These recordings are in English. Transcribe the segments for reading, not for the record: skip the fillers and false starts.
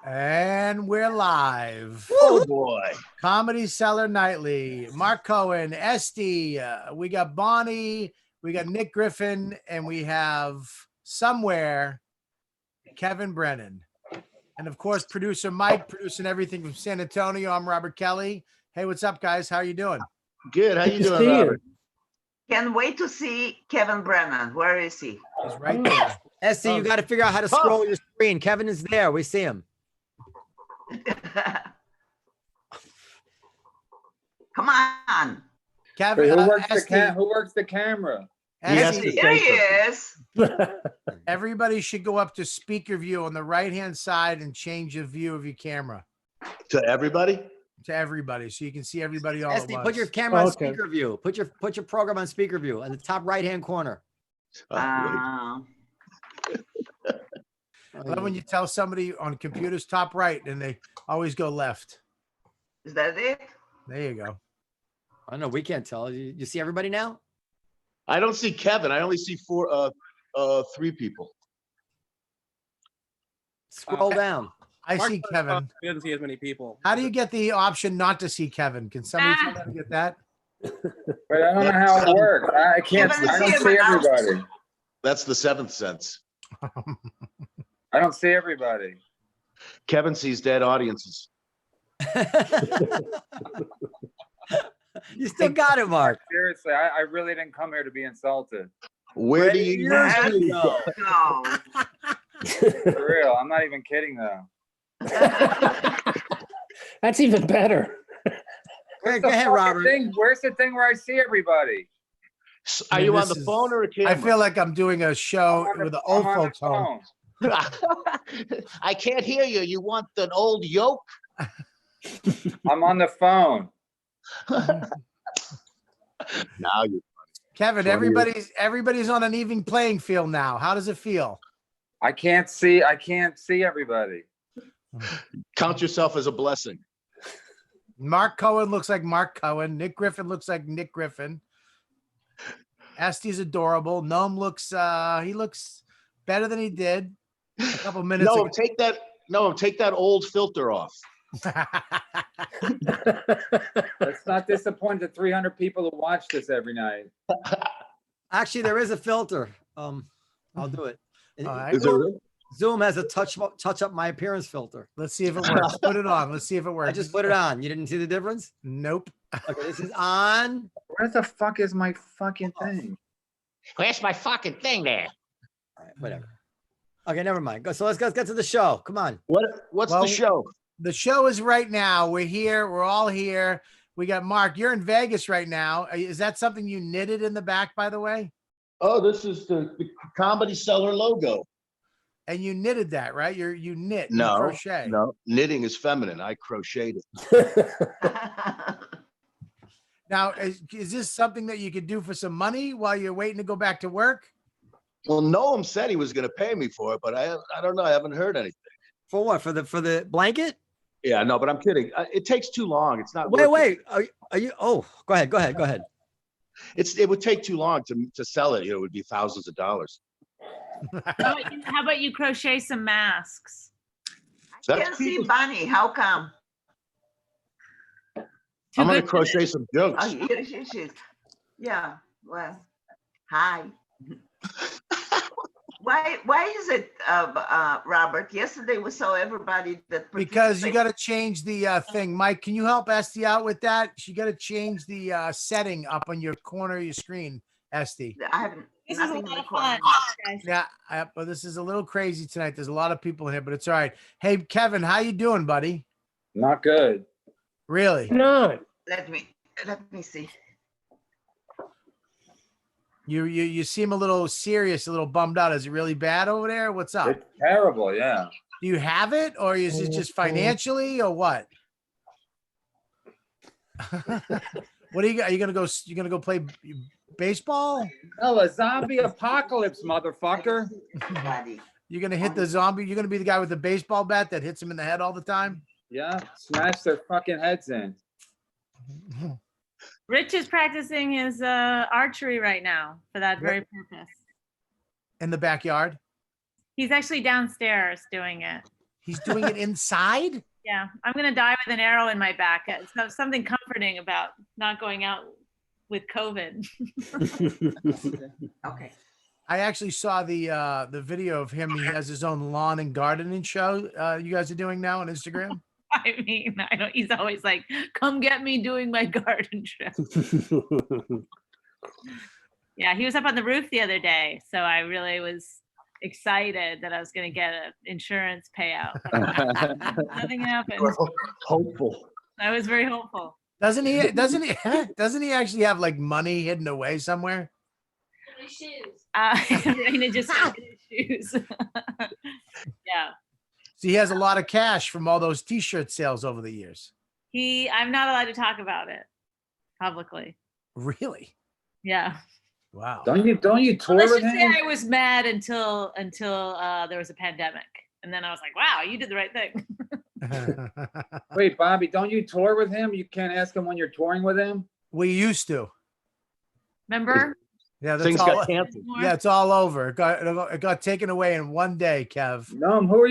And we're live. Oh boy. Comedy Cellar Nightly. Mark Cohen, Estee. We got Bonnie. We got Nick Griffin. And we have somewhere Kevin Brennan. And of course, producer Mike, producing everything from San Antonio. I'm Robert Kelly. Hey, what's up, guys? How are you doing? Good. How you doing, Robert? Can't wait to see Kevin Brennan. Where is he? He's right there. Estee, you got to figure out how to scroll your screen. Kevin is there. We see him. Come on. Kevin, Wait, who works the camera? Estee, There he is. everybody should go up to speaker view on the right-hand side and change the view of your camera To everybody? to everybody so you can see everybody all Estee, at put once. your camera on speaker view. Put your program on speaker view in the top right-hand corner. I love when you tell somebody on computer's top right and they always go left. Is that it? There you go. I don't know. We can't tell. You see everybody now? I don't see Kevin. I only see three people. Scroll down. I see Kevin. He doesn't see as many people. How do you get the option not to see Kevin? Can somebody tell me how to get that? Wait, I don't know how it works. I can't. I don't see everybody. That's the seventh sense. I don't see everybody. Kevin sees dead audiences. You still got it, Mark. Seriously, I really didn't come here to be insulted. Where do you usually go? No. For real, I'm not even kidding though. That's even better. Go ahead, Robert. Where's the thing where I see everybody? Are you on the phone or a camera? I feel like I'm doing a show with the old folks home. I can't hear you. You want an old yoke? I'm on the phone. Now you. Kevin, everybody's on an even playing field now. How does it feel? I can't see everybody. Count yourself as a blessing. Mark Cohen looks like Mark Cohen. Nick Griffin looks like Nick Griffin. Estee's adorable. Noam looks he looks better than he did a couple minutes ago. Take that old filter off. Let's not disappoint the 300 people who watch this every night. Actually, there is a filter. I'll do it. Right. Is it really? Zoom has a touch up my appearance filter. Let's see if it works. Put it on. Let's see if it works. I just put it on. You didn't see the difference? Nope. Okay, this is on. Where the fuck is my fucking thing? Where's my fucking thing there? All right, whatever. Okay, never mind. So let's get to the show. Come on. What's the show? The show is right now. We're here. We're all here. We got Mark. You're in Vegas right now. Is that something you knitted in the back, by the way? Oh, this is the Comedy Cellar logo. And you knitted that, right? You knit. No, you crochet. No, knitting is feminine. I crocheted it. Now, is this something that you could do for some money while you're waiting to go back to work? Well, Noam said he was going to pay me for it, but I don't know. I haven't heard anything. For what? For the blanket? Yeah, no, but I'm kidding. It takes too long. It's not. Wait. Are you? Oh, go ahead. It would take too long to sell it. It would be thousands of dollars. How about you crochet some masks? I can't see Bonnie. How come? I'm going to crochet some jokes. Oh, here she is. Yeah. Well, hi. Why is it, Robert? Yesterday we saw everybody that because you got to change the thing. Mike, can you help Estee out with that? You got to change the setting up on your corner of your screen, Estee. I haven't. This is a lot of fun. Yeah, but this is a little crazy tonight. There's a lot of people in here, but it's all right. Hey, Kevin, how you doing, buddy? Not good. Really? No. Let me see. You seem a little serious, a little bummed out. Is it really bad over there? What's up? It's terrible. Yeah. Do you have it, or is it just financially, or what? What are you gonna go? You gonna go play baseball? Oh, a zombie apocalypse, motherfucker. You're gonna hit the zombie. You're gonna be the guy with the baseball bat that hits him in the head all the time. Yeah, smash their fucking heads in. Rich is practicing his archery right now for that very purpose. In the backyard? He's actually downstairs doing it. He's doing it inside? Yeah, I'm gonna die with an arrow in my back. It's something comforting about not going out with COVID. Okay. I actually saw the video of him. He has his own lawn and gardening show. You guys are doing now on Instagram. I mean, I don't. He's always like, "Come get me doing my garden show." Yeah, he was up on the roof the other day, so I really was excited that I was going to get an insurance payout. Nothing happened. Hopeful. I was very hopeful. Doesn't he? Doesn't he? Doesn't he actually have like money hidden away somewhere? Raina just got his shoes. Yeah. So he has a lot of cash from all those T-shirt sales over the years. I'm not allowed to talk about it publicly. Really? Yeah. Wow. Don't you tour Let's with just say him? I was mad until there was a pandemic, and then I was like, "Wow, you did the right thing." Wait, Bobby, don't you tour with him? You can't ask him when you're touring with him? We used to. Remember? Yeah, that's Things all. got canceled. Yeah, it's all over. It got taken away in one day, Kev. Noam, who are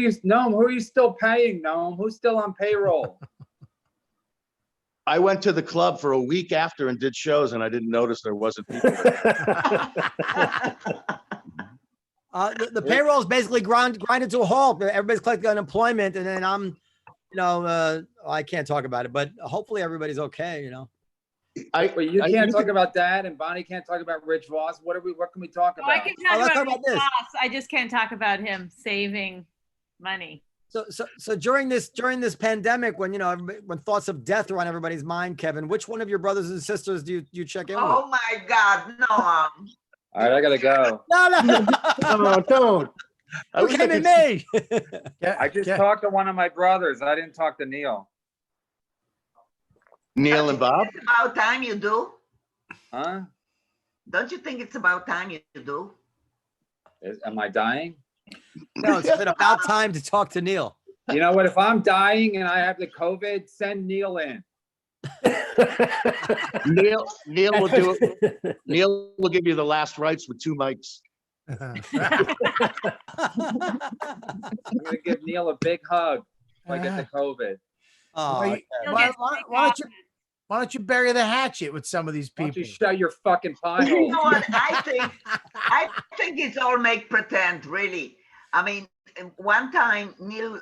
you still paying, Noam? Who's still on payroll? I went to the club for a week after and did shows, and I didn't notice there wasn't people. The payroll is basically grinded to a halt. Everybody's collecting unemployment, and then I can't talk about it, but hopefully everybody's okay. But you can't talk about that, and Bonnie can't talk about Rich Voss. What can we talk Oh, I about? can let's talk talk about about this. Voss. I just can't talk about him saving money. So during this pandemic, when when thoughts of death are on everybody's mind, Kevin, which one of your brothers and sisters do you check in with? Oh my God, Noam. All right, I gotta go. No. No, don't. I was Who came in thinking- me? I just talked to one of my brothers. I didn't talk to Neil. Neil and Bob. It's about time you do. Huh? Don't you think it's about time you do? Am I dying? No, it's been about time to talk to Neil. You know what? If I'm dying and I have the COVID, send Neil in. Neil will do it. Neil will give you the last rites with 2 mics. I'm gonna give Neil a big hug if I get the COVID. Oh, Why- okay. He'll why- get why- sick why don't you- often. Why don't you bury the hatchet with some of these Why people? don't you shut your fucking pie You hole? know what? I think it's all make pretend, really. I mean, one time Neil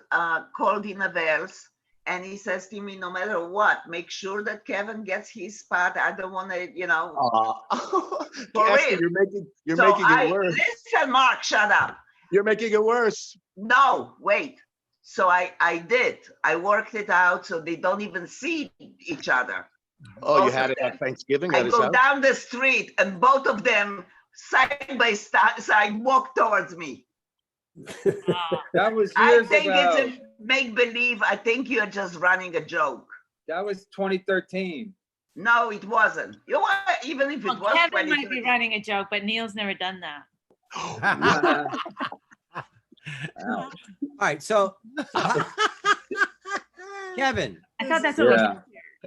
called in a verse and he says to me, no matter what, make sure that Kevin gets his spot. I don't want to, For Estee, real. you're So making it worse. listen, Mark, shut up. You're making it worse. No, wait. So I did. I worked it out so they don't even see each other. Oh, you Both had of it at them. Thanksgiving I at his go house? down the street and both of them side by side walk towards me. Oh. That was I years think ago. it's a make believe. I think you're just running a joke. That was 2013. No, it wasn't. You know what? Even if it Well, was Kevin might be 2013. running a joke, but Neil's never done that. Ouch. All right, so Kevin, I thought that's what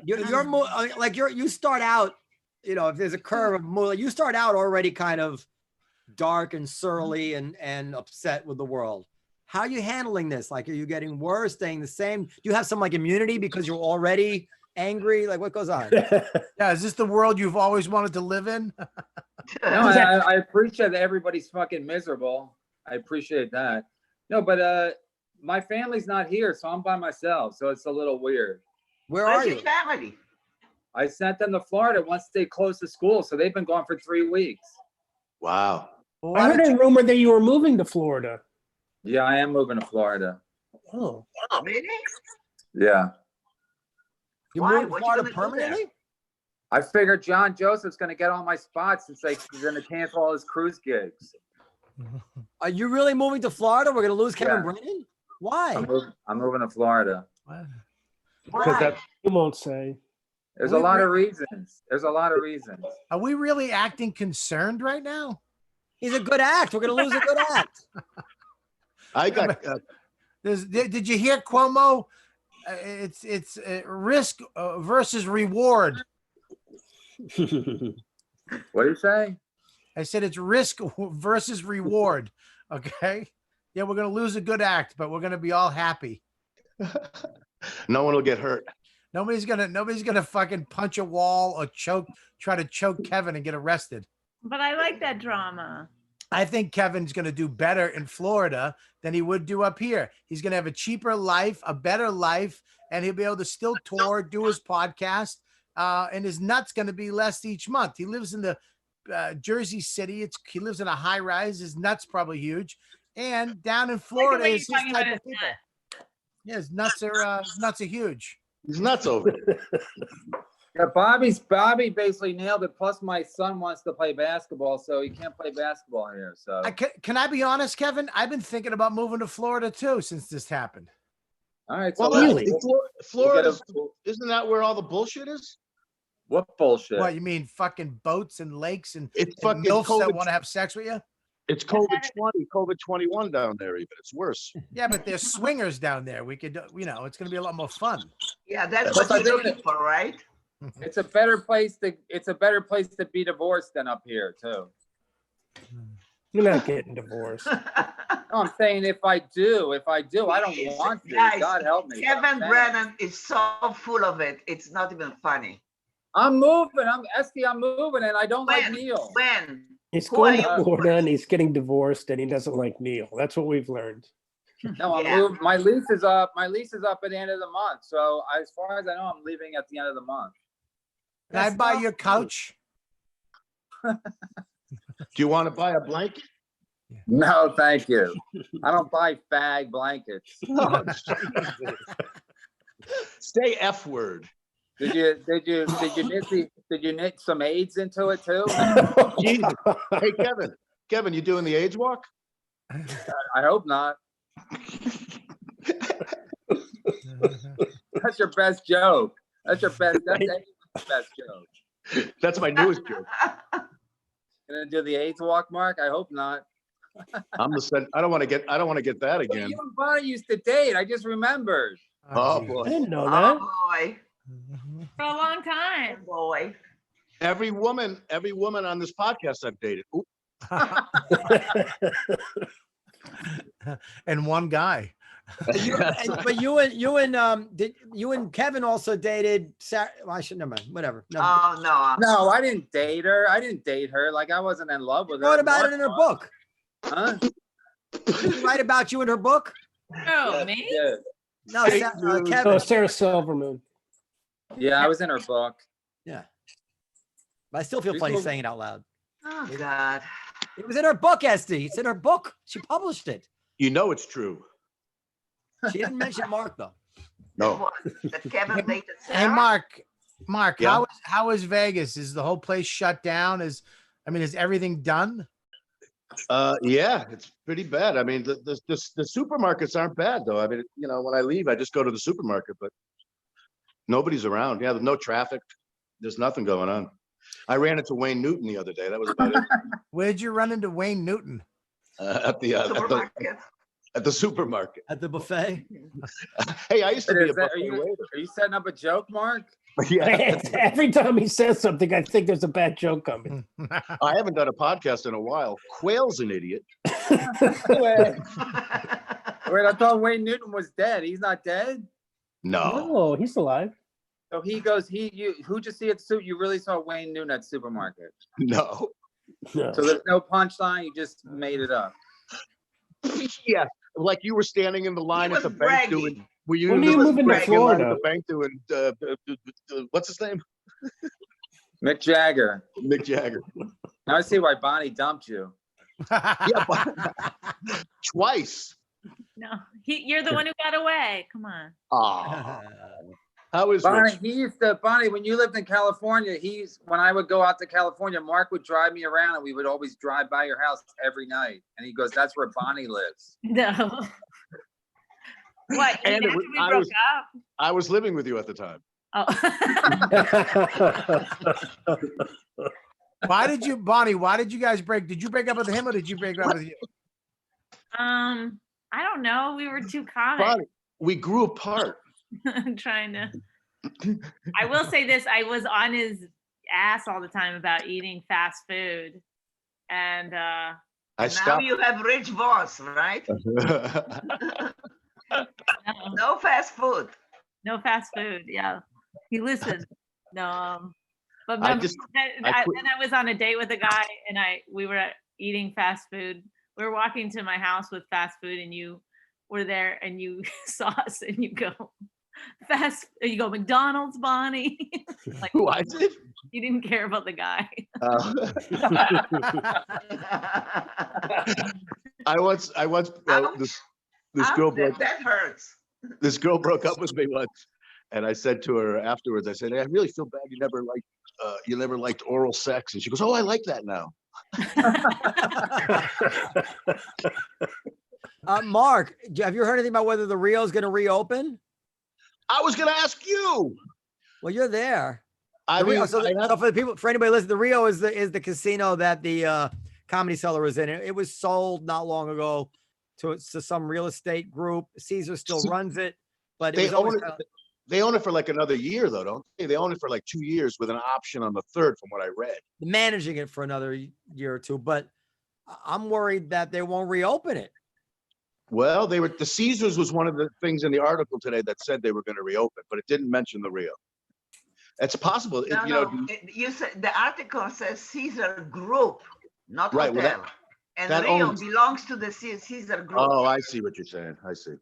Yeah. you're more like you start out, if there's a curve of more, you start out already kind of dark and surly and upset with the world. How are you handling this? Like, are you getting worse, staying the same? Do you have some like immunity because you're already angry? Like, what goes on? Yeah, is this the world you've always wanted to live in? No, I appreciate that everybody's fucking miserable. I appreciate that. No, but my family's not here, so I'm by myself. So it's a little weird. Where are Where's you? your family? I sent them to Florida once they closed the school, so they've been gone for 3 weeks. Wow. Well, I why heard don't a you- rumor that you were moving to Florida. Yeah, I am moving to Florida. Oh, Really? Yeah. you Why? moved to What you Florida gonna do there? permanently? I figured John Joseph's going to get all my spots since he's going to cancel all his cruise gigs. Are you really moving to Florida? We're gonna lose Kevin Yeah. Brennan? Why? I'm moving to Florida. What? Because Why? that's you won't say. There's a lot of reasons. Are we really acting concerned right now? He's a good act. We're gonna lose a good act. I got Did you hear Cuomo? It's risk versus reward. What do you say? I said it's risk versus reward. Okay. Yeah, we're gonna lose a good act, but we're gonna be all happy. No one will get hurt. Nobody's gonna fucking punch a wall or try to choke Kevin and get arrested. But I like that drama. I think Kevin's going to do better in Florida than he would do up here. He's going to have a cheaper life, a better life, and he'll be able to still tour, do his podcast, and his nut's going to be less each month. He lives in the Jersey City. He lives in a high rise. His nut's probably huge. And down in Florida, way is you're his talking type about of his people. Yeah, his nuts are huge. He's nuts over it. Yeah, Bobby basically nailed it. Plus, my son wants to play basketball, so he can't play basketball here. So Can I be honest, Kevin? I've been thinking about moving to Florida too since this happened. all right. Well, So really? Florida, isn't that where all the bullshit is? what bullshit? What, you mean fucking boats and lakes and, It's and fucking milfs that COVID. want to have sex with you? It's COVID-20, COVID-21 down there. Even it's worse. Yeah, but there's swingers down there. We could, it's going to be a lot more fun. Yeah, that's But what I you're think looking for, right? It's a better place to be divorced than up here too. You're not getting divorced. No, I'm saying if I do, I don't want to. Guys, God help me. Kevin Man. Brennan is so full of it. It's not even funny. I'm moving. I'm moving, and I don't like When? Neil. When? He's Who going are to you? Florida and he's getting divorced and he doesn't like Neil. That's what we've learned. No, I'm Yeah. moving. My lease is up. My lease is up at the end of the month. So as far as I know, I'm leaving at the end of the month. Can I That's buy not your true. couch? Do you want to buy a blanket? No, thank you. I don't buy fag blankets. Oh, Say F word. Did you knit some AIDS into it too? Jesus. Hey, Kevin, you doing the AIDS walk? I hope not. That's your best joke. That's anyone's best joke. That's my newest joke. Gonna do the AIDS walk, Mark? I hope not. I don't want to get that Well, again. you and Bonnie used to date. I just remembered. Oh geez. boy. I didn't know Oh that. boy, For a long oh time. boy. Every woman on this podcast I've dated. Ooh, And one guy. But you and Kevin also dated Sarah. Well, I should never mind. Whatever. No. Oh no. No, I didn't date her. Like I wasn't in love with her. wrote about it in her Mark book. was. Huh? Did she write about you in her book? Oh, me? Yeah. No, Fake Sa- news. Kevin. Oh, Sarah Silverman. Yeah, I was in her book. Yeah. But I still feel She's funny cool. saying it out loud. Oh God. It was in her book, Estee. It's in her book. She published it. you know it's true. She didn't mention Mark though. No. What? That Kevin dated Hey, Sarah? Mark, Yeah. how is Vegas? Is the whole place shut down? Is everything done? Yeah, it's pretty bad. I mean, the supermarkets aren't bad though. I mean, when I leave, I just go to the supermarket, but nobody's around. Yeah, there's no traffic. There's nothing going on. I ran into Wayne Newton the other day. That was about it. Where'd you run into Wayne Newton? At the Supermarket. at the supermarket. At the buffet. Hey, I used to be a Are buffet you waiter. setting up a joke, Mark? Yeah, Every time he says something, I think there's a bad joke coming. I haven't done a podcast in a while. Quail's an idiot. Wait, I thought Wayne Newton was dead. He's not dead. No, Oh, he's alive. So he goes. Who'd you see at the suit? You really saw Wayne Newton at the supermarket. no. No. So there's no punchline. You just made it up. Yeah, like you were standing in the line at was the bank bragging. doing. Were you When do you was move into bragging in line Florida? At the bank doing. What's his name? Mick Jagger. Mick Jagger. Now I see why Bonnie dumped you. Yeah, but twice. No, you're the one who got away. Come on. Ah, how is Bonnie, Rich? Bonnie, when you lived in California, when I would go out to California, Mark would drive me around and we would always drive by your house every night. And he goes, that's where Bonnie lives. No. What? And After it was- we broke up? I was living with you at the time. Oh. Bonnie, why did you guys break? Did you break up with him or did you break up with you? I don't know. We were too comic. Bonnie, we grew apart. Trying to. I will say this: I was on his ass all the time about eating fast food, and I Now stopped. you have rich boss, right? No, No fast food. no fast food. Yeah, he listens. No, but I remember just- that, I quit- then I was on a date with a guy, and we were eating fast food. We were walking to my house with fast food, and you were there, and you saw us, and you go you go McDonald's, Bonnie. Like, Who I did? you didn't care about the guy. I once Ouch. this girl broke That hurts. this girl broke up with me once, and I said to her afterwards, I said, "I really feel bad you never liked oral sex," and she goes, "Oh, I like that now." Mark, have you heard anything about whether the Rio is going to reopen? I was gonna ask you. Well, you're there. I The Rio, mean, so, so for the people, for anybody listening, the Rio is the casino that the Comedy Cellar is in. It was sold not long ago to some real estate group. Caesar still runs it, but it they was always own kinda- it. They own it for like another year, though, don't they? They own it for like 2 years with an option on the third, from what I read. managing it for another year or two. But I'm worried that they won't reopen it. Well, the Caesars was one of the things in the article today that said they were going to reopen, but it didn't mention the Rio. It's possible, No, you know. no. You said the article says Caesar Group, not Right, well, hotel. And that Rio owns- belongs to the Caesar Group. Oh, I see what you're saying. I see.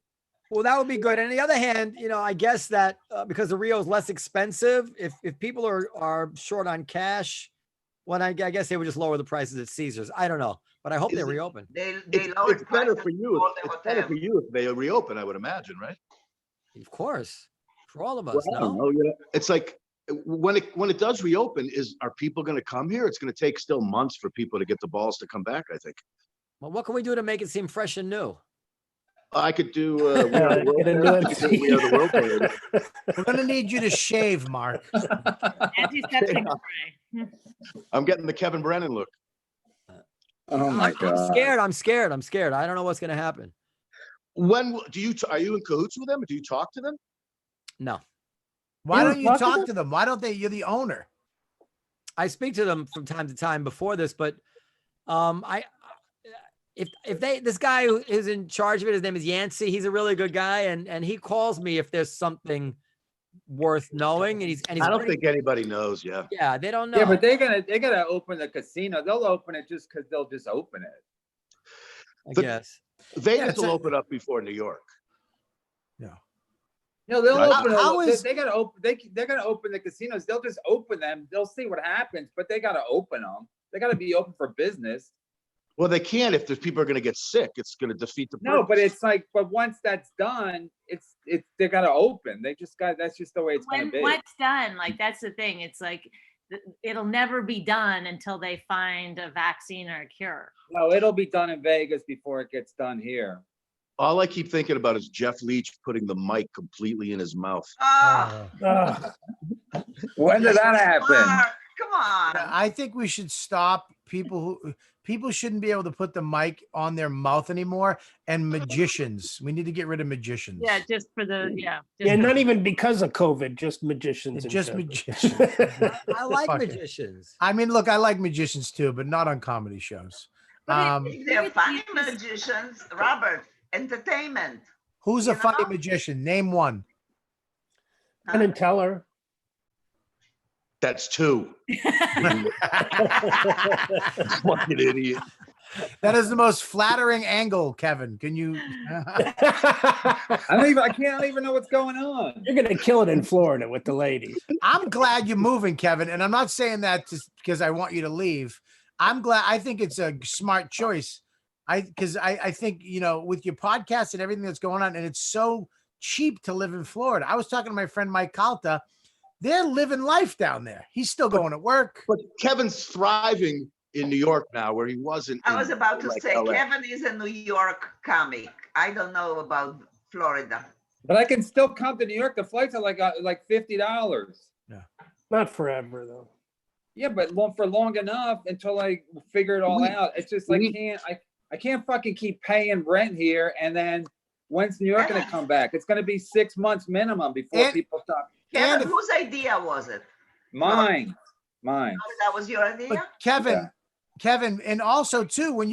Well, that would be good. And on the other hand, I guess that because the Rio is less expensive, if people are short on cash, well, I guess they would just lower the prices at Caesars. I don't know, but I hope they Is it- reopen. They It's lowered better prices for you. for the It's better hotel. for you if they reopen, I would imagine, right? Of course, for all of Well, us. I don't No, know, it's like when it does reopen, are people going to come here? It's going to take still months for people to get the balls to come back, I think. well, what can we do to make it seem fresh and new? I could do We Are the World Get into Parade. it. I could do We Are the World Parade. We're gonna need you to shave, Mark. Antiseptic spray. I'm getting the Kevin Brennan look. Oh my I'm God. scared. I'm scared. I'm scared. I don't know what's going to happen. Are you in cahoots with them? Do you talk to them? No, Why You don't you talk to talk them? to them? Why don't they? You're the owner. I speak to them from time to time before this, but if this guy who is in charge of it, his name is Yancey. He's a really good guy, and he calls me if there's something worth knowing. And he's I don't think anybody knows. Yeah. yeah, they don't know. Yeah, but they're gonna open the casino. They'll open it just because they'll just open it. I guess. Vegas it's will a- open up before New York. No, they'll Right. open. How is- They gotta open. They're gonna open the casinos. They'll just open them. They'll see what happens, but they gotta open them. They gotta be open for business. Well, they can't if there's people are going to get sick. It's going to defeat the No, but purpose. it's like, but once that's done, it's they gotta open. They just got. That's just the way it's gonna When be. what's done, like that's the thing. It's like it'll never be done until they find a vaccine or a cure. No, it'll be done in Vegas before it gets done here. All I keep thinking about is Jeff Leach putting the mic completely in his mouth. Ah, When did that happen? Mark, come on. I think we should stop people shouldn't be able to put the mic on their mouth anymore. And magicians, we need to get rid of magicians. Yeah, just for the Yeah, just not even because of COVID, just magicians. in Just general. magicians. I like Fuck it. magicians. I mean, look, I like magicians too, but not on comedy shows. They're funny magicians, Robert. Entertainment. Who's a You funny know? magician? Name one. Brennan Teller. That's two. Fucking idiot. That is the most flattering angle, Kevin. Can you? I can't even know what's going on. You're gonna kill it in Florida with the ladies. I'm glad you're moving, Kevin, and I'm not saying that just because I want you to leave. I'm glad. I think it's a smart choice. I think with your podcast and everything that's going on, and it's so cheap to live in Florida. I was talking to my friend Mike Calta. They're living life down there. He's still going to work. But Kevin's thriving in New York now, where he wasn't. I was about to like say, LA. Kevin is a New York comic. I don't know about Florida. But I can still come to New York. The flights are like $50. Not forever though. Yeah, but for long enough until I figure it all out. It's just I can't fucking keep paying rent here. And then when's New York gonna come back? It's gonna be 6 months minimum before And- people stop. Kevin, And- whose idea was it? Mine. Oh, that was your idea? But Kevin, and also too, when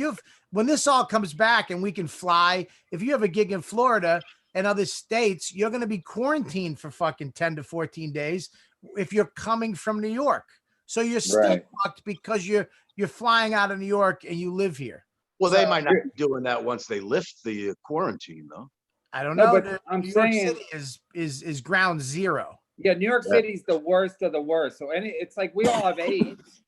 when this all comes back and we can fly, if you have a gig in Florida and other states, you're going to be quarantined for fucking 10 to 14 days if you're coming from New York. So you're still Right. fucked because you're flying out of New York and you live here. Well, they So- might not be doing that once they lift the quarantine, though. I don't No, know. but I'm New York saying- City is ground zero. Yeah, New York Yeah. City's the worst of the worst. So it's like we all have AIDS.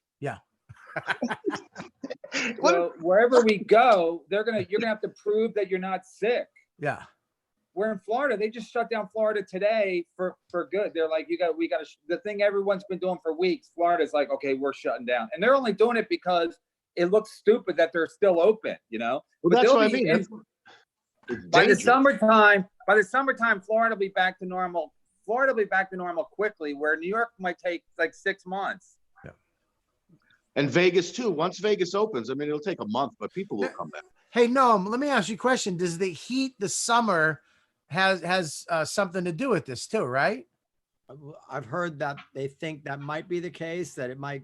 So wherever we go, you're gonna have to prove that you're not sick. Yeah. We're in Florida. They just shut down Florida today for good. They're like, we got the thing everyone's been doing for weeks. Florida's like, okay, we're shutting down, and they're only doing it because it looks stupid that they're still open. Well, But that's they'll what I be mean. in- It's by the dangerous. summertime, Florida will be back to normal. Florida will be back to normal quickly, where New York might take like 6 months. And Vegas too. Once Vegas opens, I mean, it'll take a month, but people will come back. Hey, Noam, let me ask you a question. Does the heat, the summer, has something to do with this too, right? I've heard that they think that might be the case, that it might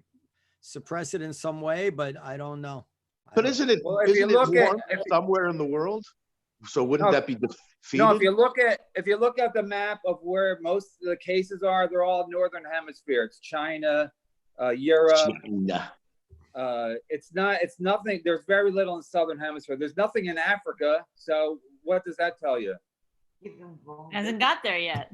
suppress it in some way, but I don't know. But isn't it, Well, if you isn't it look at- warm somewhere in the world? So wouldn't No, that be defeated? No, if you look at the map of where most of the cases are, they're all northern hemisphere. It's China, Europe. China. It's nothing. There's very little in southern hemisphere. There's nothing in Africa. So what does that tell you? Hasn't got there yet.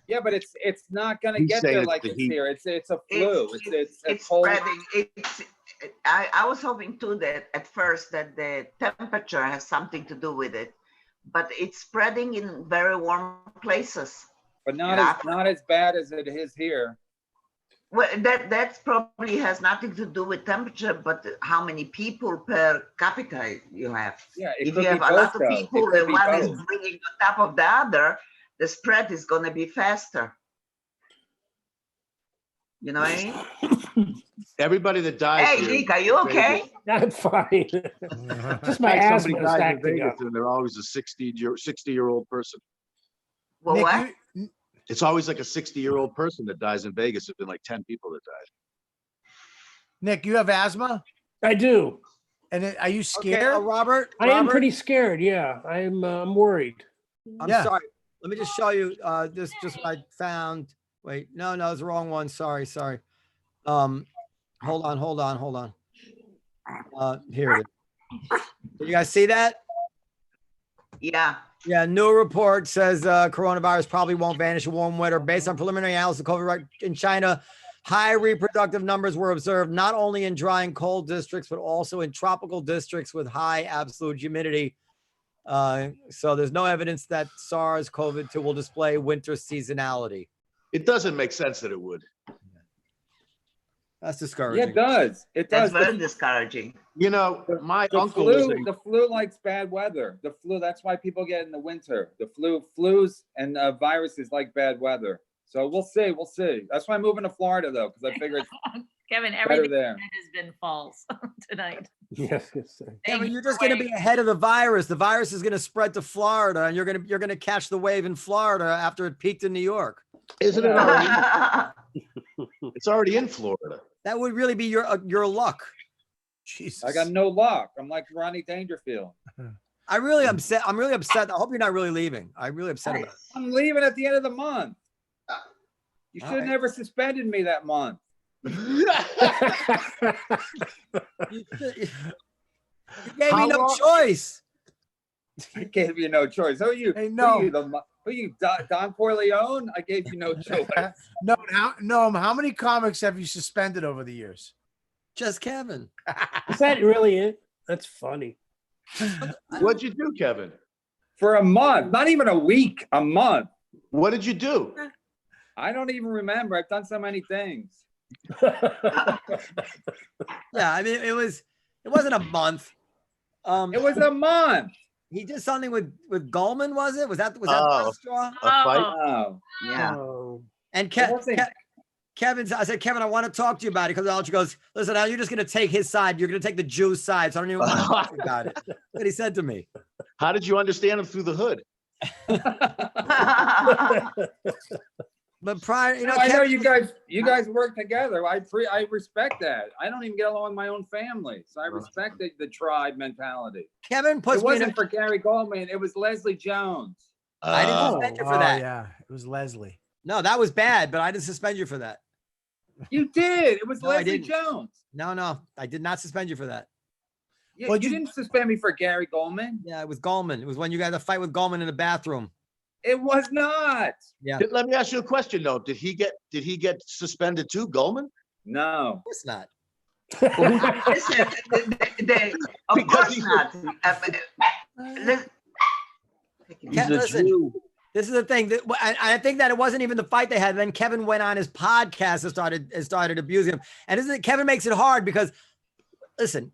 Yeah, but it's not gonna He's get saying there it's like the it's heat. here. It's a flu. It's a It's cold. spreading. I was hoping too that at first that the temperature has something to do with it, but it's spreading in very warm places. But not Yeah. as bad as it is here. Well, that probably has nothing to do with temperature, but how many people per capita you have. Yeah, it If could you be have a lot both, of though. people It could and be one is both. breathing on top of the other, the spread is going to be faster. You know what I mean? Everybody that dies. Hey, here Nick, are in you Vegas- okay? I'm fine. Just my Like asthma somebody is dies in acting Vegas up. and they're always a 60-year-old person. Well, Nick, what? It's always like a 60-year-old person that dies in Vegas. There've been like 10 people that died. Nick, you have asthma, I do. and are you Okay, scared? Robert. I am Robert, pretty scared. Yeah, I'm worried. I'm Yeah. sorry. Let me just show you this just what I found. Wait, no, it's the wrong one. Sorry. Hold on. Here it is. Did you guys see that? Yeah. Yeah, new report says coronavirus probably won't vanish in warm weather. Based on preliminary analysis of COVID in China, high reproductive numbers were observed not only in dry and cold districts, but also in tropical districts with high absolute humidity. So there's no evidence that SARS-CoV-2 will display winter seasonality. It doesn't make sense that it would. That's Yeah, discouraging. it does. It That's does. very discouraging. You know, my The uncle was flu, the flu likes bad weather. The flu, that's why people get in the winter. The flus and viruses like bad weather. So we'll see. That's why I'm moving to Florida though, because I figure it's Kevin, better everything there. that has been false tonight. Yes. Yeah, but you're just going to be ahead of the virus. The virus is going to spread to Florida, and you're going to catch the wave in Florida after it peaked in New York. Isn't it already? It's already in Florida. That would really be your luck. Jesus. I got no luck. I'm like Ronnie Dangerfield. I'm really upset. I hope you're not really leaving. I'm really upset about I'm leaving at the end of the month. You should have Alright. never suspended me that month. it. You gave How me no long- choice. I gave you no choice. Who are you? Hey, Who no. are you, Don Corleone? I gave you no choice. Noam, how many comics have you suspended over the years? Just Kevin. Is that really it? That's funny. What'd you do, Kevin? For a month, not even a week, a month. What did you do? I don't even remember. I've done so many things. Yeah, I mean it wasn't a month. It was a month. He did something with Goldman, was it? Was that the Oh. last straw? A fight? Oh, Yeah. Oh, And It wasn't- I said, Kevin, I want to talk to you about it because Alge goes, listen, now you're just going to take his side. You're going to take the Jew side. So I don't even want to talk to you about it. That's what he said to me. How did you understand him through the hood? But prior, you know, I know Kevin, you guys work together. I respect that. I don't even get along with my own family, so I respect the tribe mentality. Kevin puts It me in a, wasn't for Gary Goldman. It was Leslie Jones. I didn't suspend you for Oh that. yeah, it was Leslie. No, that was bad, but I didn't suspend you for that. You did. It was No, I Leslie didn't. Jones. No, I did not suspend you for that. Yeah, What'd you you- didn't suspend me for Gary Goldman. Yeah, it was Goldman. It was when you got a fight with Goldman in the bathroom. It was not. Yeah, Let me ask you a question though. Did he get suspended too, Goldman? No. of course not. Listen, of Because course he's- not. Listen, Listen, this is the thing that I think that it wasn't even the fight they had. Then Kevin went on his podcast and started abusing him. And isn't it, Kevin makes it hard because, listen,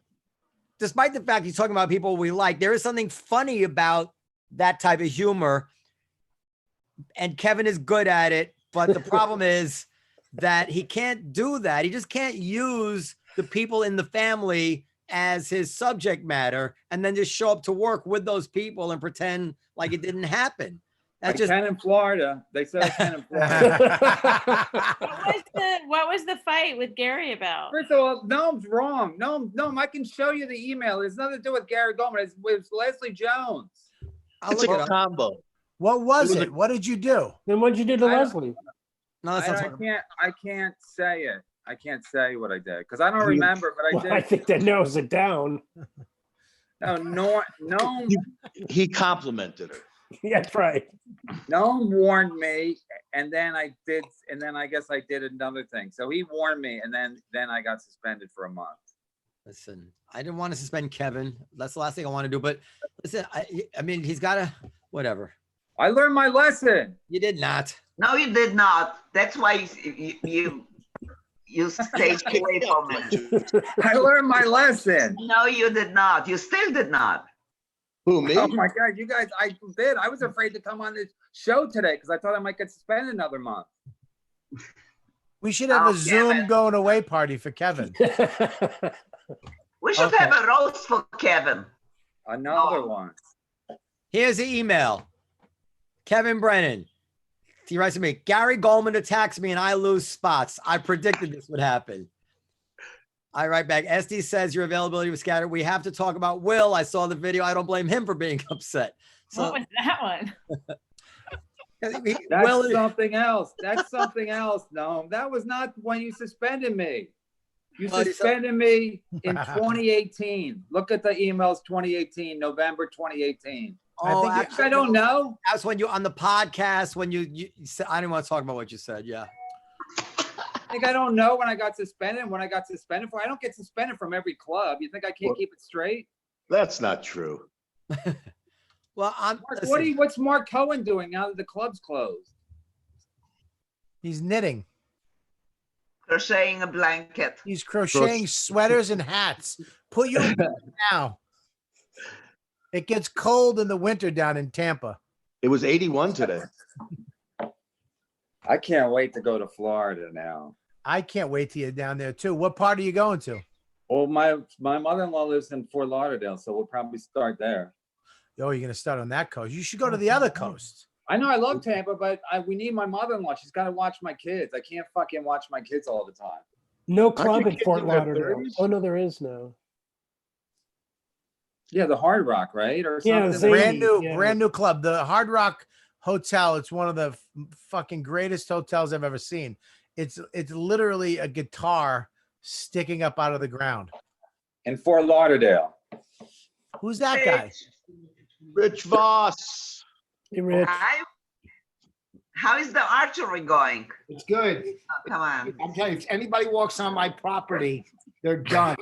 despite the fact he's talking about people we like, there is something funny about that type of humor. And Kevin is good at it, but the problem is that he can't do that. He just can't use the people in the family as his subject matter and then just show up to work with those people and pretend like it didn't happen. I That's just can in Florida. They said I can in Florida. What was the fight with Gary about? First of all, Noam's wrong. Noam, I can show you the email. It's nothing to do with Gary Goldman. It's with Leslie Jones. I'll It's look it a up. combo. What was It was it? What did you do? Then what'd you do to I don't- Leslie? No, that's not I talking. can't say it. I can't say what I did because I don't remember, but I Well, I did. think that narrows it down. No, He complimented her. Yeah, that's right. Noam warned me, and then I guess I did another thing. So he warned me, and then I got suspended for a month. Listen, I didn't want to suspend Kevin. That's the last thing I want to do. But listen, I mean, he's got to, whatever. I learned my lesson. You did not. no, you did not. That's why you stayed away from it. I learned my lesson. No, you did not. You still did not. Who, me? Oh my God, you guys, I did. I was afraid to come on this show today because I thought I might get suspended another month. We should have Oh, a Zoom Kevin. going away party for Kevin. We should Okay. have a roast for Kevin. Another one. Here's the email. Kevin Brennan. He writes to me, Gary Goldman attacks me and I lose spots. I predicted this would happen. I write back, Estee says your availability was scattered. We have to talk about Will. I saw the video. I don't blame him for being upset. What So was that one? That's Will, something else. That's something else. No, that was not when you suspended me. You Well, you suspended me in 2018. Look at the emails 2018, November 2018. oh, I think actually, I don't know. that's when you on the podcast when you said, I didn't want to talk about what you said. Yeah. I think I don't know when I got suspended and when I got suspended for. I don't get suspended from every club. You think I can't Well- keep it straight? That's not true. Well, Mark, listen, what's Mark Cohen doing now that the club's closed? He's knitting. Crocheting a blanket. He's crocheting sweaters and hats. Put your now. It gets cold in the winter down in Tampa. It was 81 today. I can't wait to go to Florida now. I can't wait till you're down there too. What part are you going to? Well, my mother-in-law lives in Fort Lauderdale, so we'll probably start there. Oh, you're going to start on that coast. You should go to the other coast. I know I love Tampa, but we need my mother-in-law. She's got to watch my kids. I can't fucking watch my kids all the time. No club your in kids Fort in their Lauderdale. 30s? Oh, no, there is no. Yeah, the Hard Rock, right? Or Yeah, something. Zany. Brand new club. The Hard Rock Hotel. It's one of the fucking greatest hotels I've ever seen. It's literally a guitar sticking up out of the ground. In Fort Lauderdale. Who's that guy? Rich Voss. Hey, Rich. How is the archery going? It's good. Oh, come on. I'm telling you, if anybody walks on my property, they're done.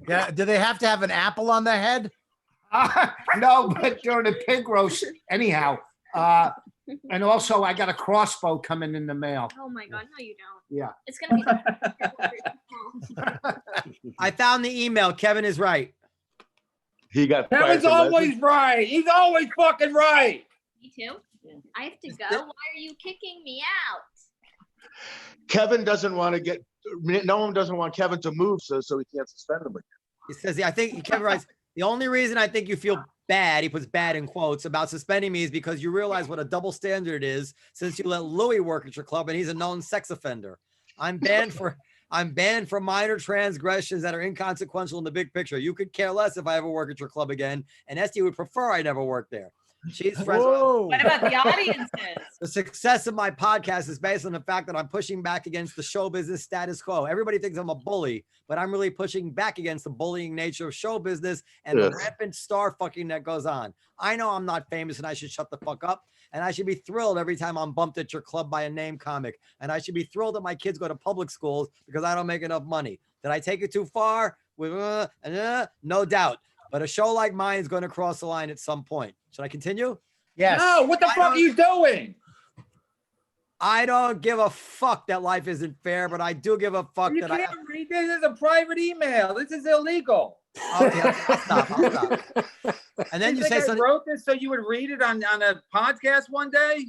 Yeah. Do they have to have an apple on their head? No, but during the pig roast, anyhow. And also, I got a crossbow coming in the mail. Oh my God, no, you don't. Yeah. It's gonna be. I found the email. Kevin is right. He got fired Kevin's from always Leslie. right. He's always fucking right. Me too. I have to go. Why are you kicking me out? Kevin doesn't want to get. No one doesn't want Kevin to move, so he can't suspend him again. He says, I think Kevin writes, the only reason I think you feel bad, he puts bad in quotes, about suspending me is because you realize what a double standard it is since you let Louis work at your club and he's a known sex offender. I'm banned for minor transgressions that are inconsequential in the big picture. You could care less if I ever work at your club again, and Estee would prefer I never work there. She's friends. What about the audiences? The success of my podcast is based on the fact that I'm pushing back against the show business status quo. Everybody thinks I'm a bully, but I'm really pushing back against the bullying nature of show business and the rampant star fucking that goes on. I know I'm not famous and I should shut the fuck up. And I should be thrilled every time I'm bumped at your club by a name comic. And I should be thrilled that my kids go to public schools because I don't make enough money. Did I take it too far? No doubt. But a show like mine is going to cross the line at some point. Should I continue? Yes. No, what the fuck are you doing? I don't give a fuck that life isn't fair, but I do give a fuck You that can't read this. This is a private email. This is illegal. Okay, I'll stop. And then you say I something. wrote this so you would read it on a podcast one day?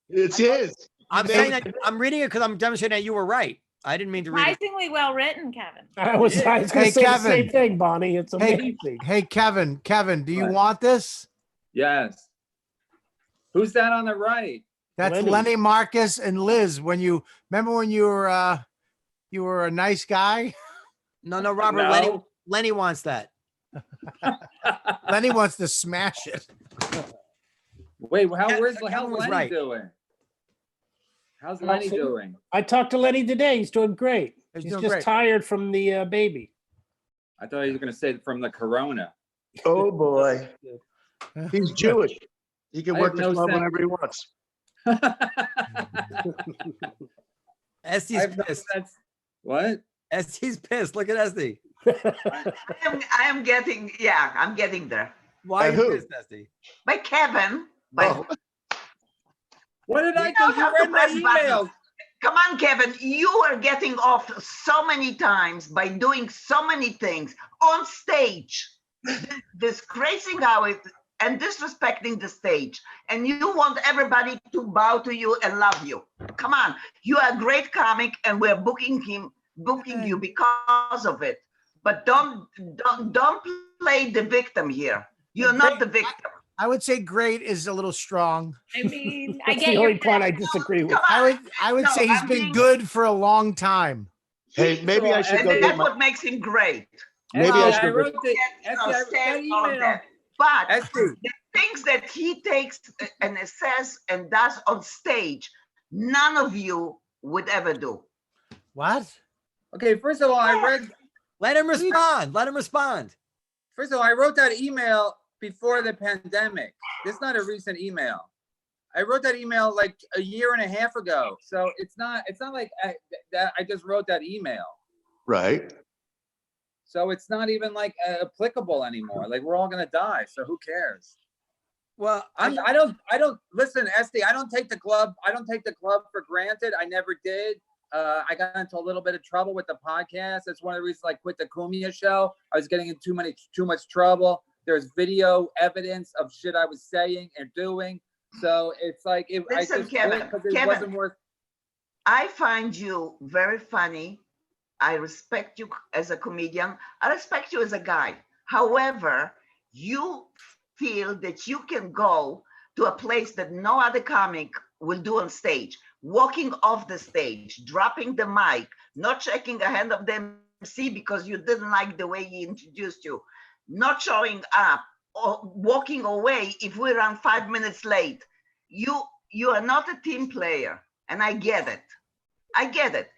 It's his. I'm saying that I'm reading it because I'm demonstrating that you were right. I didn't mean to read it. Surprisingly well written, Kevin. I was going to say Kevin. the same thing, Bonnie. It's amazing. Hey, Kevin, do you What? want this? Yes. Who's that on the right? That's Lenny. Lenny Marcus and Liz. Remember when you were a nice guy? No, Robert. No. Lenny wants that. Lenny wants to smash it. Wait, where's Kevin was Lenny right. doing? How's Lenny Awesome. doing? I talked to Lenny today. He's doing great. He's He's doing just great. tired from the baby. I thought you were going to say from the corona. Oh boy. He's Jewish. He can I work have the no club sense. whenever he wants. Estee's pissed. What? Estee's pissed. Look at Estee. I'm getting there. Why are By you who? pissed, Estee? By Kevin, by Oh. What did I You know do? You how to read my press buttons. email. Come on, Kevin, you are getting off so many times by doing so many things on stage, disgracing and disrespecting the stage. And you want everybody to bow to you and love you. Come on, you are a great comic and we're booking you because of it. But don't play the victim here. You're not the victim. I would say great is a little strong. I mean, I That's get the your only point I disagree with. Come on. I would No, say he's I'm been being- good for a long time. Hey, maybe I should And go get that's my. what makes him great. Maybe Estee, I I should. wrote the You know, Estee, I wrote that stand all of email. that. But Estee, the things that he takes and says and does on stage, none of you would ever do. What? okay, first of all, Let him respond. First of all, I wrote that email before the pandemic. This is not a recent email. I wrote that email like a year and a half ago. So it's not like I just wrote that email. Right. So it's not even like applicable anymore. Like we're all gonna die. So who cares? Well, I don't listen, Estee. I don't take the club for granted. I never did. I got into a little bit of trouble with the podcast. That's one of the reasons I quit the Cumia show. I was getting in too much trouble. There's video evidence of shit I was saying and doing. So it's like if Listen, I just Kevin, quit because it Kevin. wasn't worth. I find you very funny. I respect you as a comedian. I respect you as a guy. However, you feel that you can go to a place that no other comic will do on stage, walking off the stage, dropping the mic, not shaking the hand of the MC because you didn't like the way he introduced you, not showing up or walking away if we run 5 minutes late. You are not a team player, and I get it.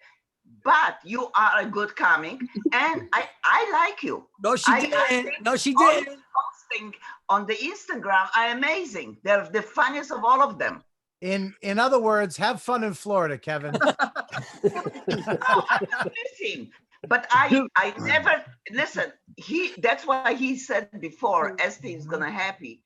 But you are a good comic, and I like you. No, she I didn't. think No, she all didn't. your posting on the Instagram are amazing. They're the funniest of all of them. In other words, have fun in Florida, Kevin. No, I'm not missing. But I never listen. That's why he said before Estee is gonna happy,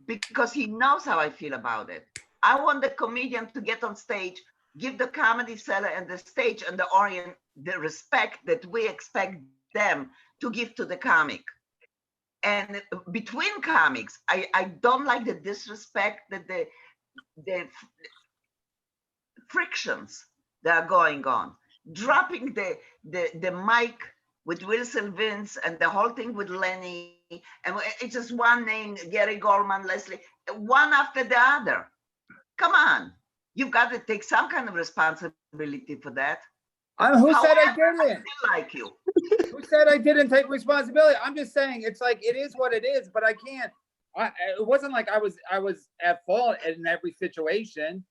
because he knows how I feel about it. I want the comedian to get on stage, give the Comedy Cellar and the stage and the Orient the respect that we expect them to give to the comic. And between comics, I don't like the disrespect, that the frictions that are going on. Dropping the mic with Wilson Vince and the whole thing with Lenny and it's just one name, Gary Goldman, Leslie, one after the other. Come on, you've got to take some kind of responsibility for that. Who said I However, didn't? still like you. Who said I didn't take responsibility? I'm just saying it's like it is what it is, but I can't. It wasn't like I was at fault in every situation.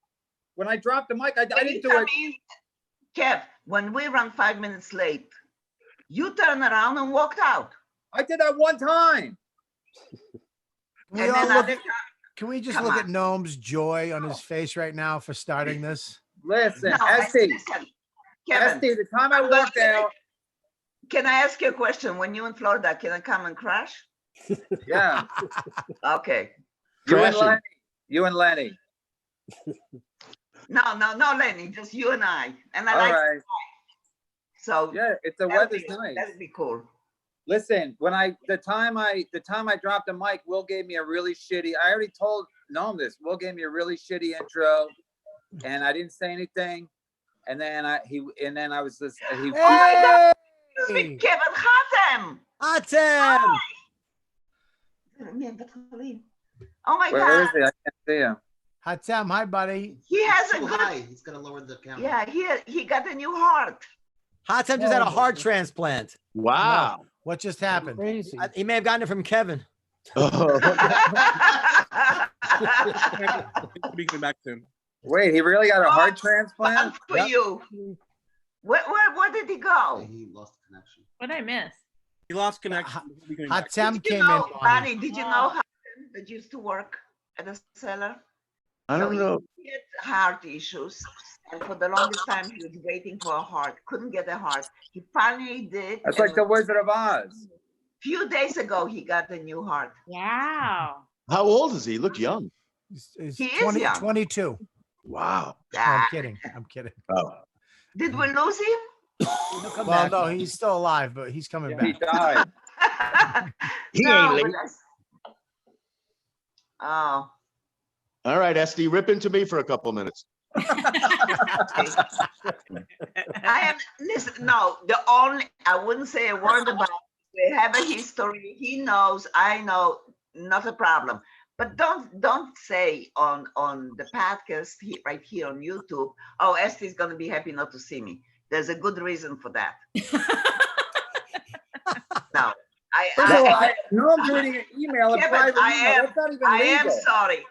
When I dropped the mic, I didn't do it. Kev, when we run 5 minutes late, you turned around and walked out. I did that one time. We And all then look other at- Can we just Come look on. at Noam's joy on his face right now for starting this? Listen, No, Estee, listen, Kevin, Estee, the time I I'm gonna walked say- out, can I ask you a question? When you're in Florida, can I come and crash? yeah, Okay. Crashing. you and Lenny. No, Lenny, just you and I. And I All like, right, so yeah, the that'd weather's be- nice. That'd be cool. Listen, the time I dropped the mic, Will gave me a really shitty. I already told Noam this. Will gave me a really shitty intro, and I didn't say anything. And then I was just he. Hey! Kevin Hatem. Hatem! Oh my Where is God. he? I can't see him. Hatem, hi, buddy. He has a Too good, high. He's gonna lower the camera. yeah, he got a new heart. Hatem just had a heart transplant. Wow. What just happened? Crazy. He may have gotten it from Kevin. Be coming back soon. Wait, he really got a heart Fun transplant? for you. Where did he go? He lost connection. What did I miss? He lost connection. He'll be coming back. Hatem Did you came in. know, Bonnie. Bonnie, did you know Hatem that used to work at the cellar? I don't know. He had heart issues, and for the longest time he was waiting for a heart. Couldn't get a heart. He finally did. That's and like the Wizard of Oz. few days ago he got a new heart. Wow. How old is he? Look young. He's He is 20, young. 22. Wow. No, I'm Ah, kidding. I'm kidding. Oh. did we lose him? Well, no, he's still alive, but he's coming He back. died. He No, ain't but late. that's- Oh, All right, Estee, rip into me for a couple of minutes. I am, listen, no, I wouldn't say a word about it. They have a history. He knows, I know, not a problem. But don't say on the podcast right here on YouTube, oh, Estee's gonna be happy not to see me. There's a good reason for that. No, Noam's reading an email, a Yeah, but private I email. am- That's not even I am legal. sorry.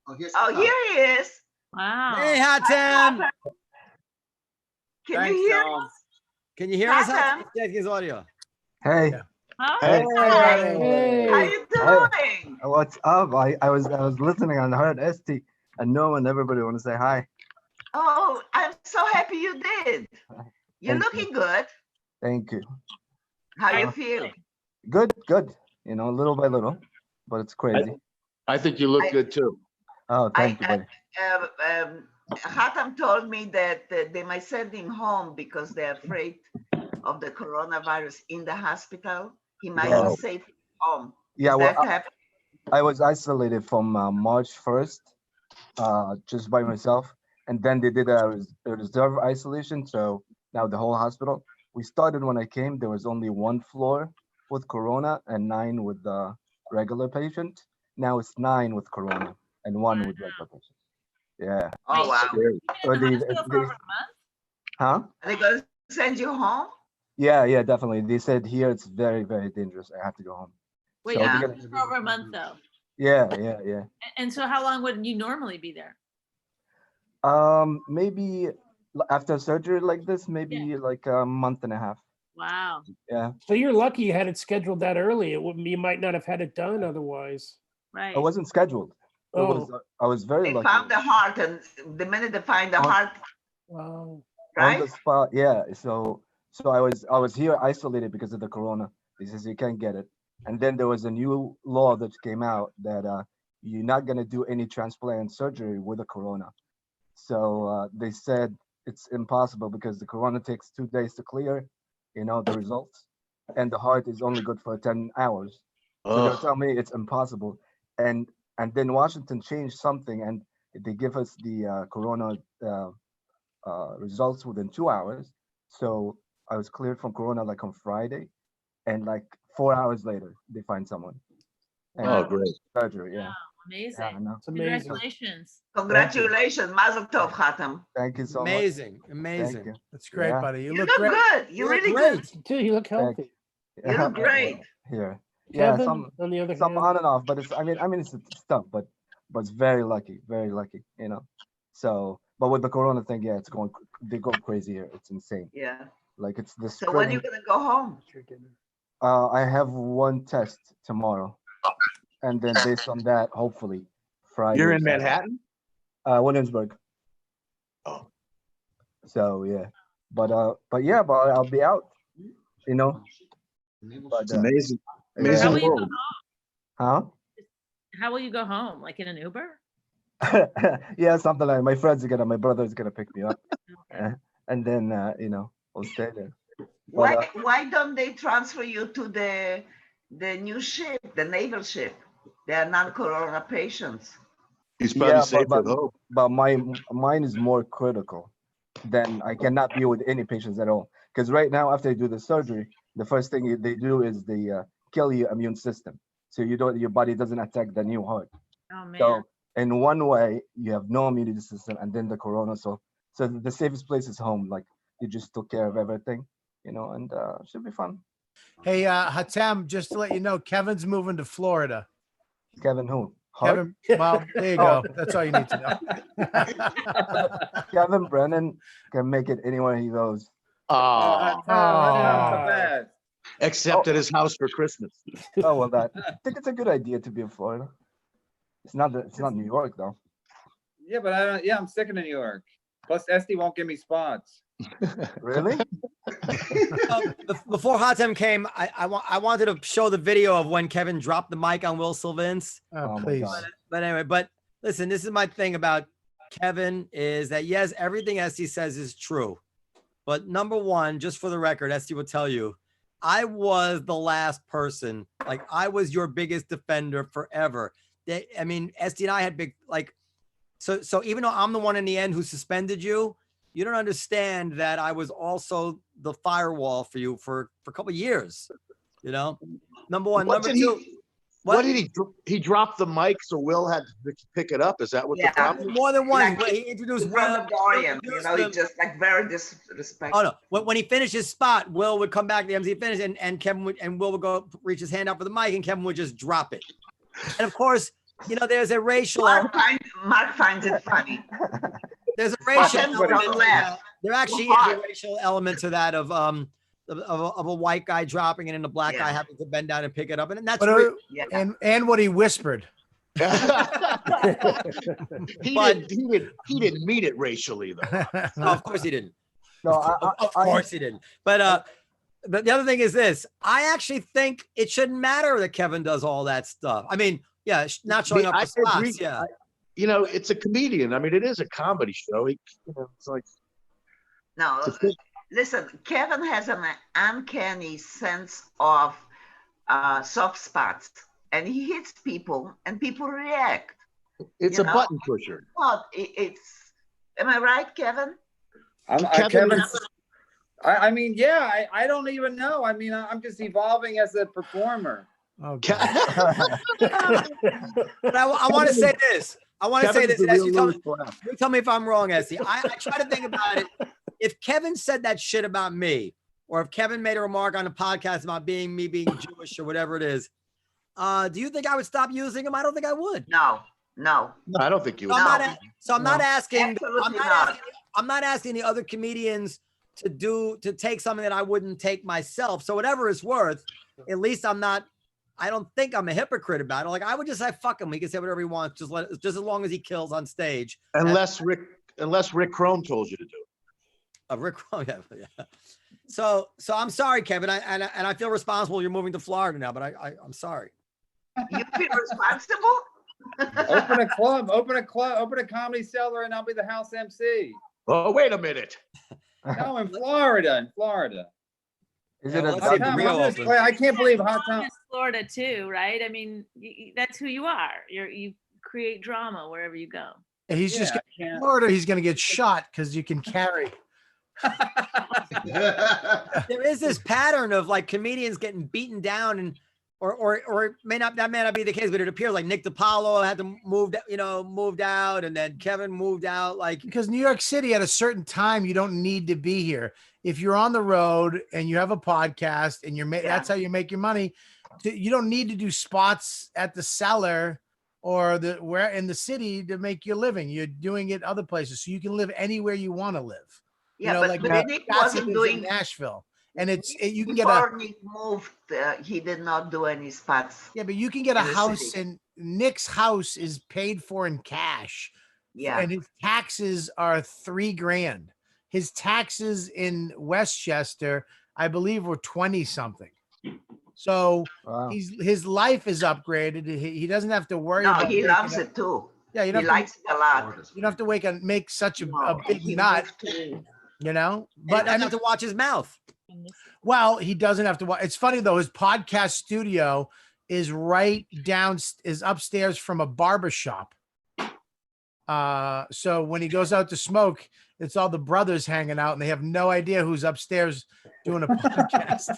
Oh, here's Oh, here he is. Wow. Hey, Hatem. Can Thanks, you hear Noam. us? Can you hear us? Hatem. Hatem? Yeah, his audio. Hey, Huh? Hey. How you doing? what's up? I was listening and heard Estee and Noam and everybody want to say hi. Oh, I'm so happy you did. You're Thank you. looking good. Thank you. How you Uh, feel? Good, good. You know, little by little, but it's crazy. I think you look good too. Oh, thank you, buddy. Hatem told me that they might send him home because they're afraid of the coronavirus in the hospital. He might Yeah. be safe home. Yeah, Is well, that happen? I was isolated from March 1st, just by myself. And then they did a reserve isolation. So now the whole hospital. We started when I came, there was only one floor with Corona and 9 with the regular patient. Now it's 9 with Corona and 1 with regular patient. Yeah. Oh, wow. Or In the they- hospital for they- over a month? Huh? Are they going to send you home? Yeah, definitely. They said here it's very, very dangerous. I have to go home. Wait, So you're they're there gonna- for over a month though. Yeah. And so how long would you normally be there? Maybe after surgery like this, maybe like a month and a half. Wow. Yeah. So you're lucky you had it scheduled that early. It wouldn't, you might not have had it done otherwise. Right. I wasn't scheduled. Oh, I was very They lucky. found the heart, and the minute they find the On- heart, wow. On the right? spot, yeah. So I was here isolated because of the corona. He says you can't get it. And then there was a new law that came out that you're not gonna do any transplant surgery with a corona. So they said it's impossible because the corona takes 2 days to clear, the results, and the heart is only good for 10 hours. So they're Ugh. telling me it's impossible. And then Washington changed something, and they give us the corona results within 2 hours. So I was cleared from corona like on Friday, and like 4 hours later, they find someone. And Oh, great. surgery, yeah. Wow, amazing. Yeah, I know. It's amazing. Congratulations. Congratulations, Mazel Tov, Hatem. Thank you so Amazing, much. amazing. Thank you. That's great, Yeah. buddy. You You look look great. good. You look really great. good. Dude, you look healthy. You look great. Here. Yeah, Kevin, on the other some hand, on and off, but it's it's tough, but it's very lucky, you know. So, but with the corona thing, yeah, they go crazy here. It's insane. Yeah. Like it's the So when are you spreading. gonna go home? I have one test tomorrow, and then based on that, hopefully Friday. You're or in Saturday. Manhattan? Williamsburg. Oh. So yeah, but I'll be out, you know. But, It's amazing. How Amazing will you go world. home? Huh? How will you go home? Like in an Uber? Yeah, something like my brother's gonna pick me up, and then you know, we'll stay there. Why don't they transfer you to the new ship, the naval ship? They are non-corona patients. He's probably safe at home. But mine is more critical. Then I cannot be with any patients at all. Because right now, after they do the surgery, the first thing they do is they kill your immune system, so your body doesn't attack the new heart. Oh man. So in one way, you have no immunity system, and then the corona. So the safest place is home. Like you just took care of everything, you know, and should be fun. Hey, Hatem, just to let you know, Kevin's moving to Florida. Kevin who? Hart? Kevin, well, there you go. That's all you need to know. Kevin Brennan can make it anywhere he goes. Oh, bad. except at his house for Christmas. Oh well, I think it's a good idea to be in Florida. It's not New York though. Yeah, but I'm sick of New York. Plus, Estee won't give me spots. Really? Before Hatem came, I wanted to show the video of when Kevin dropped the mic on Will Sylvans. Oh, my please. God. But anyway, listen, this is my thing about Kevin is that yes, everything Estee says is true. But number one, just for the record, Estee will tell you, I was the last person. Like I was your biggest defender forever. I mean, Estee and I had big so even though I'm the one in the end who suspended you, you don't understand that I was also the firewall for you for a couple of years. You know, number one, number two. What did he dropped the mic so Will had to pick it up? Is that what the problem was? More than one. Like, He introduced from Will. the Dorian, you know, he just like very disrespectful. Oh no! When he finished his spot, Will would come back. The MC finished, and Kevin would, and Will would go reach his hand out for the mic, and Kevin would just drop it. And of course, you know, there's a racial. Mark finds it funny. There's a racial element. There actually is a racial element to that of a white guy dropping it and a black guy having to bend down and pick it up, and that's and what he whispered. He didn't mean it racially though. No, of course he didn't. No, of course he didn't. But the other thing is this: I actually think it shouldn't matter that Kevin does all that stuff. I mean, yeah, not showing up for spots. Yeah, you know, it's a comedian. I mean, it is a comedy show. It's like no. Listen, Kevin has an uncanny sense of soft spots, and he hits people, and people react. It's a button pusher. Well, it's. Am I right, Kevin? I mean, yeah. I don't even know. I mean, I'm just evolving as a performer. Okay. But I want to say this. I want to say this. Estee, tell me if I'm wrong, Estee. I try to think about it. If Kevin said that shit about me, or if Kevin made a remark on a podcast about me being Jewish or whatever it is, do you think I would stop using him? I don't think I would. No. I don't think you would. I'm not asking. Absolutely not. I'm not asking the other comedians to take something that I wouldn't take myself. So whatever it's worth, at least I don't think I'm a hypocrite about it. Like I would just say, fuck him. He can say whatever he wants, just as long as he kills on stage. Unless Rick Chrome told you to do it. Rick Chrome, yeah. So I'm sorry, Kevin. I feel responsible. You're moving to Florida now, but I'm sorry. You feel responsible? Open a club, open a Comedy Cellar, and I'll be the house MC. Oh, wait a minute. No, in Florida. Is it I can't believe Hot Tom. Florida too, right? I mean, that's who you are. You create drama wherever you go. And he's just in Florida. He's going to get shot because you can carry. There is this pattern of like comedians getting beaten down, and or it may not, that may not be the case, but it appears like Nick DiPaolo had to moved out, and then Kevin moved out. Like, because New York City at a certain time, you don't need to be here. If you're on the road and you have a podcast and that's how you make your money. You don't need to do spots at the Cellar or where in the city to make your living. You're doing it other places, so you can live anywhere you want to live. Yeah, like Nick wasn't in doing Nashville, and you can get before Nick moved. He did not do any spots. Yeah, but you can get a house, and Nick's house is paid for in cash. Yeah, and his taxes are $3,000. His taxes in Westchester, I believe, were 20 something. So his life is upgraded. He doesn't have to worry. No, about he loves it too. Yeah, he likes it a lot. You don't have to make such a big nut. But I have to watch his mouth. Well, he doesn't have to watch. It's funny though. His podcast studio is is upstairs from a barber shop. So when he goes out to smoke, it's all the brothers hanging out, and they have no idea who's upstairs doing a podcast.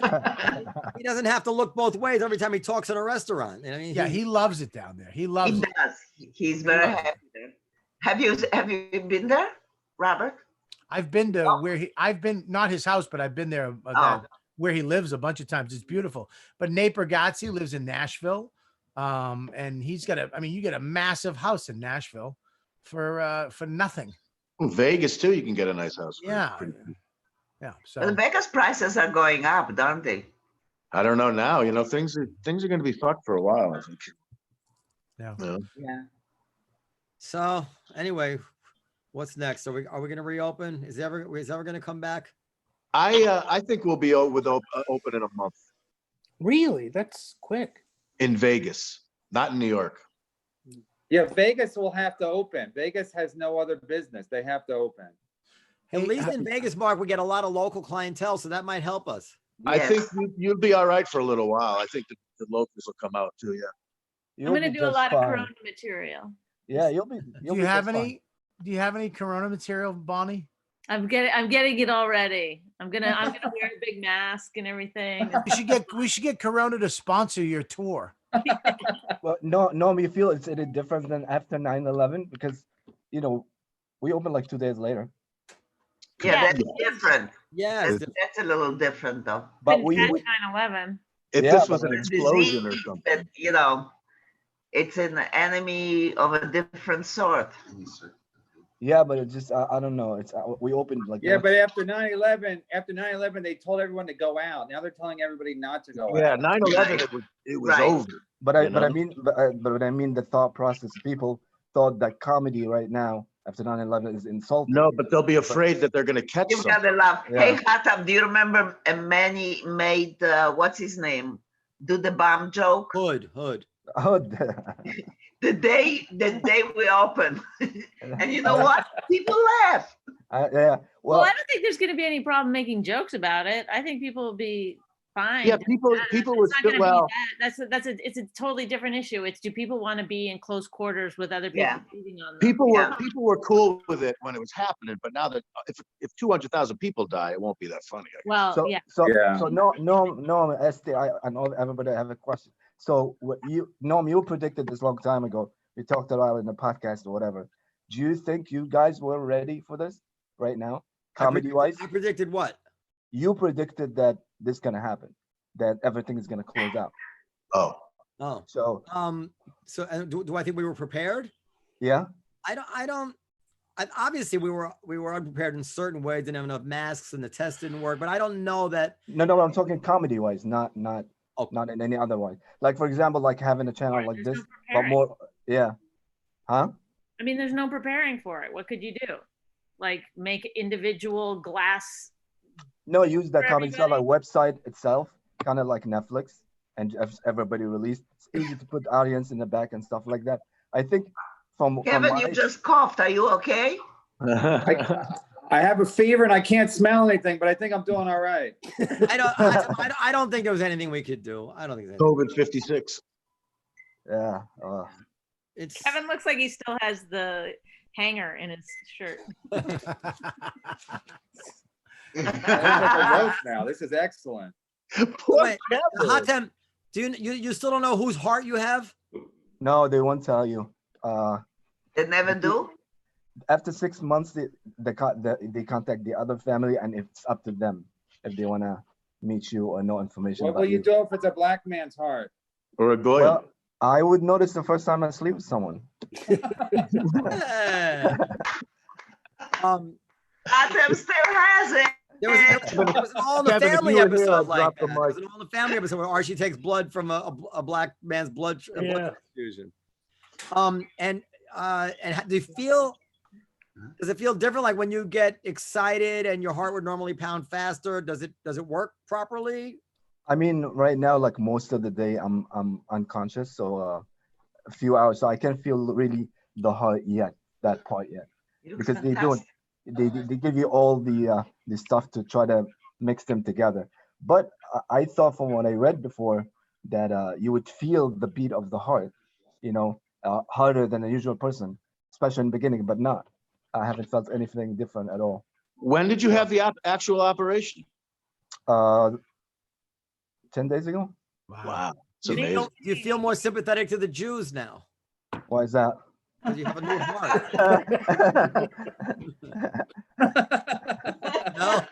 He doesn't have to look both ways every time he talks in a restaurant. You know, he loves it down there. He loves it. Does. He's very happy there. Have you been there, Robert? I've been to I've been, not his house, but I've been there where he lives a bunch of times. It's beautiful. But Nate Bargatze lives in Nashville. And he's got you get a massive house in Nashville for nothing. Vegas too, you can get a nice house. Yeah. So the Vegas prices are going up, don't they? I don't know now. Things are going to be fucked for a while, I think. Yeah. So anyway, what's next? Are we going to reopen? Is ever going to come back? I think we'll be open in a month. Really? That's quick. In Vegas, not in New York. Yeah, Vegas will have to open. Vegas has no other business. They have to open. At least in Vegas, Mark, we get a lot of local clientele, so that might help us. I think you'll be all right for a little while. I think the locals will come out too. Yeah. I'm going to do a lot of Corona material. Yeah, you'll be. Do you have any Corona material, Bonnie? I'm getting it already. I'm gonna wear a big mask and everything. We should get Corona to sponsor your tour. Well, no, you feel it's any different than after 9/11 because we opened like 2 days later. Yeah, that's different. Yeah, that's a little different though. But we 9/11. If this was an explosion or something, it's an enemy of a different sort. Yeah, but it's just I don't know. It's we opened like but after 9/11, they told everyone to go out. Now they're telling everybody not to go out. Yeah, 9/11 it was over. But I mean the thought process. People thought that comedy right now after 9/11 is insulting. No, but they'll be afraid that they're going to catch You've something. got to laugh. Yeah. Hey, Hatam, do you remember Manny made what's his name? Do the bomb joke? Hood. Oh, The day we open, and you know what? People laugh. yeah. Well, I don't think there's going to be any problem making jokes about it. I think people will be fine. Yeah, people would still it's a totally different issue. It's, do people want to be in close quarters with other people breathing on them? People were cool with it when it was happening, but now that if 200,000 people die, it won't be that funny. Well, So no, Estee, I know everybody have a question. So Noam, you predicted this long time ago. We talked about it in the podcast or whatever. Do you think you guys were ready for this right now, comedy-wise? I predicted what? You predicted that this is gonna happen, that everything is gonna close out. Oh. So do I think we were prepared? Yeah. Obviously we were unprepared in certain ways. Didn't have enough masks and the test didn't work. But I don't know that. No, I'm talking comedy-wise, not in any other way. Like for example, like having a channel like this, but more. Yeah. Huh? I mean, there's no preparing for it. What could you do? Like make individual glass. No, use the Comedy Cellar website itself, kind of like Netflix, and everybody released. It's easy to put the audience in the back and stuff like that. I think Kevin, you just coughed. Are you okay? I have a fever and I can't smell anything, but I think I'm doing all right. I don't think there was anything we could do. I don't think COVID 56. Yeah. Kevin looks like he still has the hanger in his shirt. It's like a roast now. This is excellent. Wait, Hatem, do you still don't know whose heart you have? No, they won't tell you. They never do? After 6 months, they contact the other family, and it's up to them if they want to meet you or know information What about will you do if it's a black man's heart? Or a goy? Well, I would notice the first time I sleep with someone. Adam still has it. There was an All in the Kevin, if Family you were here, episode I'd like drop that. the There was mic. an All in the Family episode where Archie takes blood from a black man's blood transfusion. Do you feel? Does it feel different? Like when you get excited and your heart would normally pound faster, does it work properly? I mean, right now, like most of the day, I'm unconscious, so a few hours, so I can't feel really the heart yet, that part yet, because they give you all the stuff to try to mix them together. But I thought from what I read before that you would feel the beat of the heart, harder than a usual person, especially in the beginning, but not. I haven't felt anything different at all. When did you have the actual operation? 10 days ago. Wow. It's Do amazing. you feel more sympathetic to the Jews now? Why is that? Because you have a new heart. No.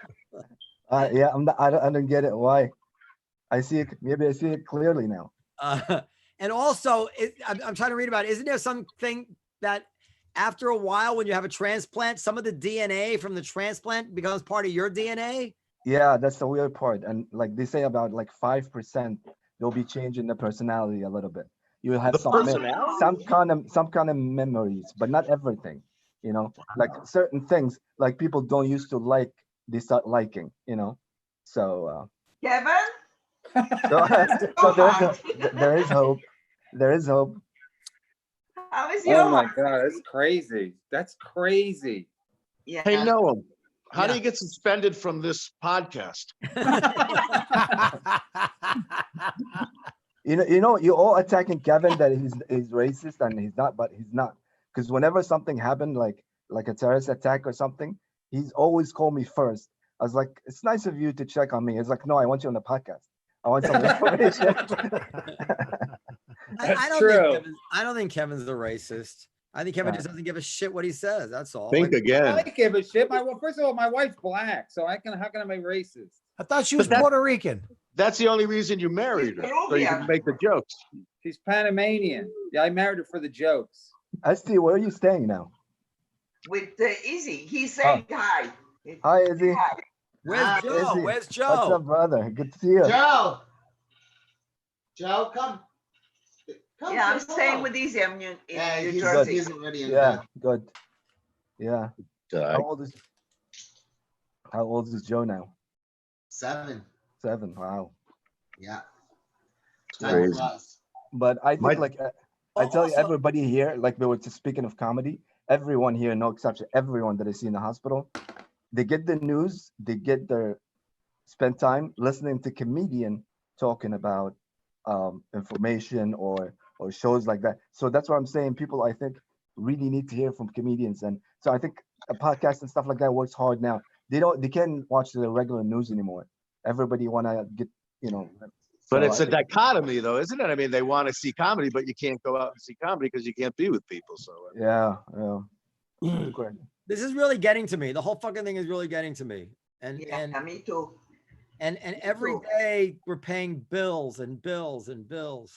Yeah, I don't get it. Why? I see it. Maybe I see it clearly now. And also, I'm trying to read about it. Isn't there something that after a while, when you have a transplant, some of the DNA from the transplant becomes part of your DNA? Yeah, that's the weird part. And like they say, about like 5%, they'll be changing the personality a little bit. You'll have some kind of memories, but not everything. Like certain things, like people don't used to like, they start liking. So. Kevin. So there is hope. There is hope. How is your Oh my God, that's crazy. That's crazy. Yeah. Hey, Noam, how do you get suspended from this podcast? You're all attacking Kevin that he's racist, and he's not, but he's not. Because whenever something happened, like a terrorist attack or something, he's always called me first. I was like, it's nice of you to check on me. It's like, no, I want you on the podcast. I want some information. I don't think Kevin's a racist. I think Kevin just doesn't give a shit what he says. That's all. Think again. I give a shit. First of all, my wife's black, so how can I be racist? I thought she was Puerto Rican. That's the only reason you married her, so you can make the jokes. She's Panamanian. Yeah, I married her for the jokes. Estee, where are you staying now? With Izzy. He's saying hi. Hi, Izzy. Hi. Where's Joe? Izzy. Where's Joe? What's up, brother? Good to see you. Joe, come. Yeah, I'm staying with Izzy. I'm in New he's Jersey. He's already in Yeah, bed. good. Yeah. How old is Joe now? 7. 7. Wow. Yeah. Crazy. But I think I tell you, everybody here, like we were just speaking of comedy, everyone here, no exception, everyone that I see in the hospital, they get the news, they get spend time listening to comedian talking about information or shows like that. So that's what I'm saying. People, I think, really need to hear from comedians. And so I think a podcast and stuff like that works hard now. They can't watch the regular news anymore. Everybody want to get, But it's a dichotomy, though, isn't it? I mean, they want to see comedy, but you can't go out and see comedy because you can't be with people. So yeah. This is really getting to me. The whole fucking thing is really getting to me. And me too. And every day we're paying bills and bills and bills.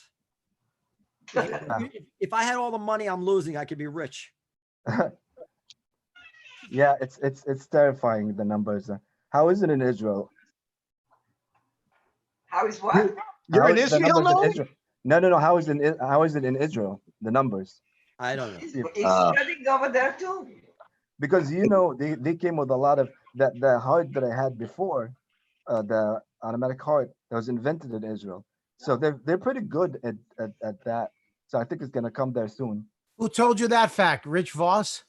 If I had all the money I'm losing, I could be rich. Yeah, it's terrifying, the numbers. How is it in Israel? How is what? You're in Israel now? No. How is it in Israel? The numbers. I don't know. It's spreading over there too. Because they came with a lot of the heart that I had before, the automatic heart that was invented in Israel. So they're pretty good at that. So I think it's gonna come there soon. Who told you that fact? Rich Voss?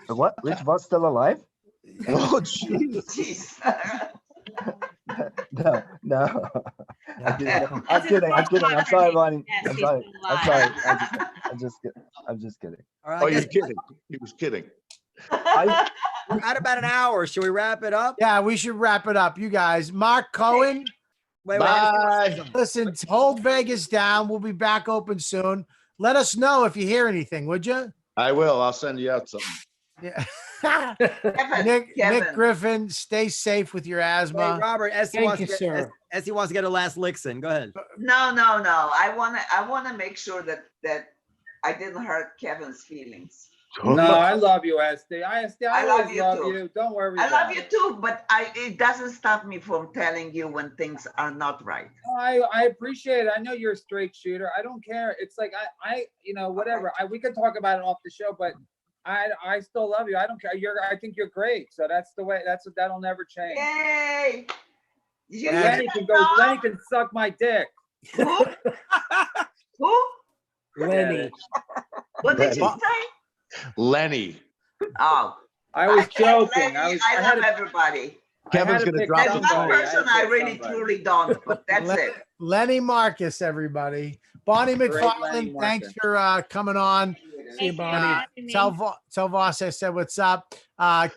What? Rich Voss still alive? Oh, jeez. No. I'm kidding. I'm sorry, Bonnie. I'm sorry. I'm just kidding. All right, Oh, you're kidding. He was kidding. We're at about an hour. Should we wrap it up? Yeah, we should wrap it up. You guys, Mark Cohen. Wait, Bye. Listen, hold Vegas down. We'll be back open soon. Let us know if you hear anything, would you? I will. I'll send you out something. Yeah. Kevin, Nick Kevin. Griffin, stay safe with your asthma. Wait, Robert, Estee Thank wants, you, to get, sir. Estee wants to get a last licks in. Go ahead. No. I wanna make sure that I didn't hurt Kevin's feelings. No, I love you, Estee. Estee, I I love always you love too. you. Don't worry. I love about you it. too, but it doesn't stop me from telling you when things are not right. I appreciate it. I know you're a straight shooter. I don't care. It's like I whatever. We can talk about it off the show, but I still love you. I don't care. I think you're great. So that's the way. That'll never change. Yay! Did you Lenny hear can that, go. Noam? Lenny can suck my dick. Who? Who? Lenny. What did you say? Lenny. Oh, I was joking. Lenny, I love had to- everybody. Kevin's I had to gonna pick drop There's him. one somebody. I had person to I pick really somebody. truly don't, but that's it. Lenny Marcus, everybody. Bonnie Lenny McFarlane, thanks Marcus. for coming on. See you, Bonnie. Tell Voss I said what's up.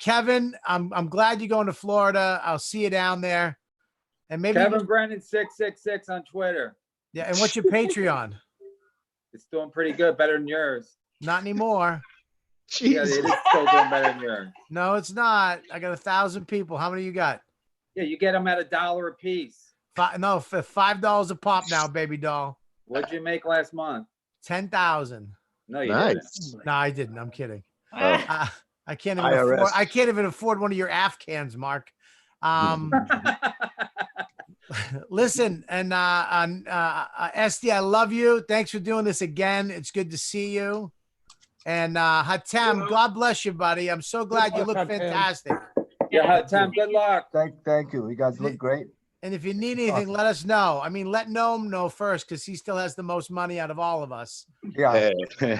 Kevin, I'm glad you're going to Florida. I'll see you down there. And maybe Kevin Brennan 666 on Twitter. yeah. And what's your Patreon? It's doing pretty good, better than yours. Not anymore. Yeah, it is still doing better than yours. No, it's not. I got 1,000 people. How many you got? Yeah, you get them at $1 a piece. $5 a pop now, baby doll. What'd you make last month? 10,000. No, you Nice. didn't. No, I didn't. I'm kidding. Oh. I can't even IRS. afford. I can't even afford one of your Afghans, Mark. Listen, and Estee, I love you. Thanks for doing this again. It's good to see you. And Hatem, God bless you, buddy. I'm so glad you look luck, Hatem. fantastic. Yeah, Tom, good luck. Thank you. You guys look great. And if you need anything, let us know. I mean, let Noam know first because he still has the most money out of all of us. Yeah, Hey.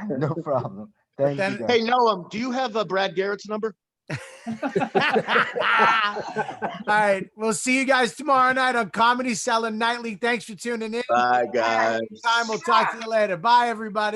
no problem. Thank Then- you. Guys. Hey, Noam, do you have Brad Garrett's number? All right. We'll see you guys tomorrow night on Comedy Cellar Nightly. Thanks for tuning in. Bye, guys. Time. We'll talk to you later. Bye, everybody.